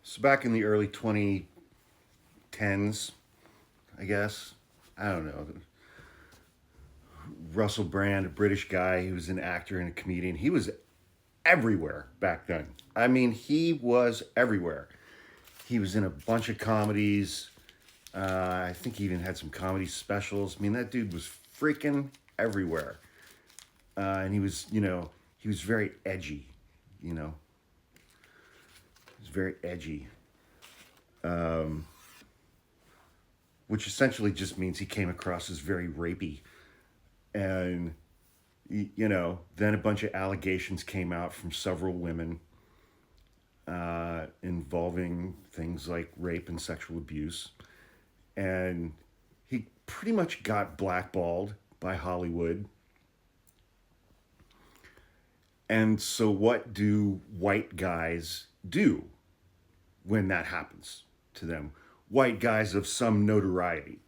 So back in the early 2010s, I guess, I don't know, Russell Brand, a British guy, he was an actor and a comedian. He was everywhere back then. I mean, he was everywhere. He was in a bunch of comedies. I think he even had some comedy specials. I mean, that dude was freaking everywhere. And he was, he was very edgy, you know. He was very edgy. Which essentially just means he came across as very rapey. And, then a bunch of allegations came out from several women involving things like rape and sexual abuse. And he pretty much got blackballed by Hollywood. And so, what do white guys do when that happens to them? White guys of some notoriety.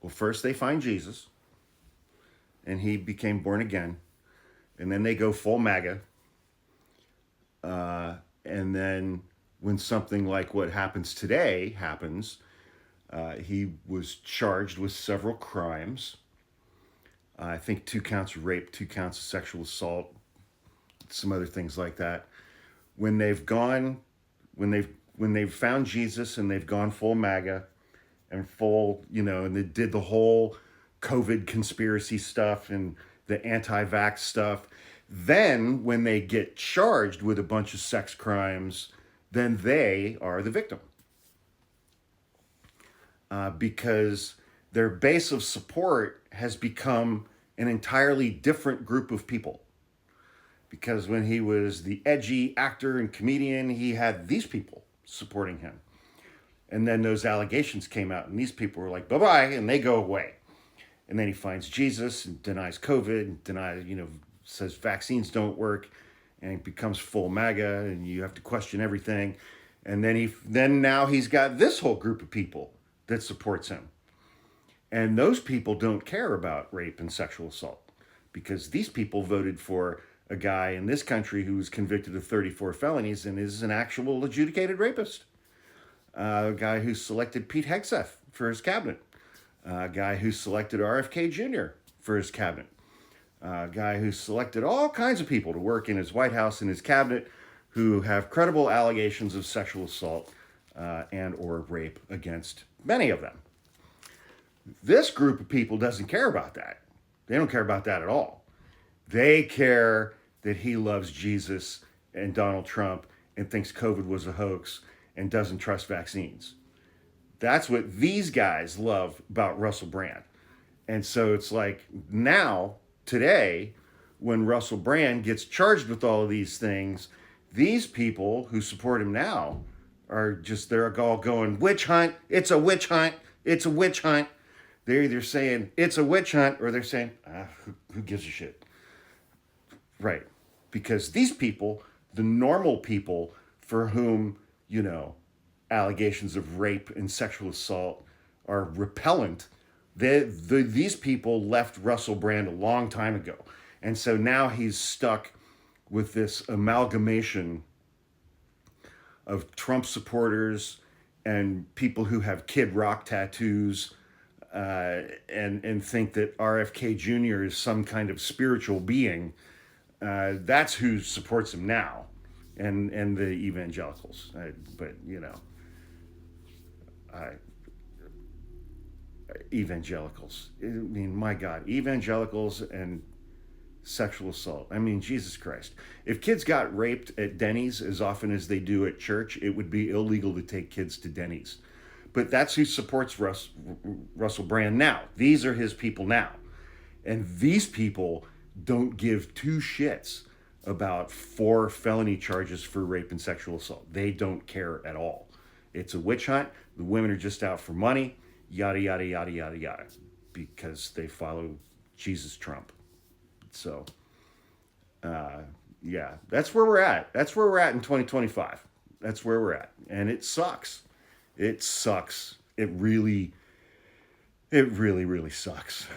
Well, first they find Jesus, and he became born again. And then they go full MAGA. And then when something like what happens today happens, he was charged with several crimes. I think 2 counts of rape, 2 counts of sexual assault, some other things like that. When they've found Jesus and they've gone full MAGA and full, and they did the whole COVID conspiracy stuff and the anti-vax stuff. Then when they get charged with a bunch of sex crimes, then they are the victim. Because their base of support has become an entirely different group of people. Because when he was the edgy actor and comedian, he had these people supporting him. And then those allegations came out, and these people were like, bye-bye, and they go away. And then he finds Jesus and denies COVID, and denies, says vaccines don't work, and he becomes full MAGA, and you have to question everything. And then now he's got this whole group of people that supports him. And those people don't care about rape and sexual assault, because these people voted for a guy in this country who was convicted of 34 felonies and is an actual adjudicated rapist. A guy who selected Pete Hegseth for his cabinet. A guy who selected RFK Jr. for his cabinet. A guy who selected all kinds of people to work in his White House and his cabinet who have credible allegations of sexual assault and or rape against many of them. This group of people doesn't care about that. They don't care about that at all. They care that he loves Jesus and Donald Trump and thinks COVID was a hoax and doesn't trust vaccines. That's what these guys love about Russell Brand. And so it's like now, today, when Russell Brand gets charged with all of these things, these people who support him now they're all going, witch hunt, it's a witch hunt, it's a witch hunt. They're either saying it's a witch hunt or they're saying, who gives a shit? Right. Because these people, the normal people for whom, allegations of rape and sexual assault are repellent, these people left Russell Brand a long time ago. And so now he's stuck with this amalgamation of Trump supporters and people who have Kid Rock tattoos and think that RFK Jr. is some kind of spiritual being. That's who supports him now, and the evangelicals. Evangelicals. I mean, my God, evangelicals and sexual assault. I mean, Jesus Christ. If kids got raped at Denny's as often as they do at church, it would be illegal to take kids to Denny's. But that's who supports Russell Brand now. These are his people now. And these people don't give 2 shits about 4 felony charges for rape and sexual assault. They don't care at all. It's a witch hunt. The women are just out for money, yada, yada, yada, yada, yada, because they follow Jesus Trump. So, that's where we're at. That's where we're at in 2025. That's where we're at. And it sucks. It sucks. It really, really sucks.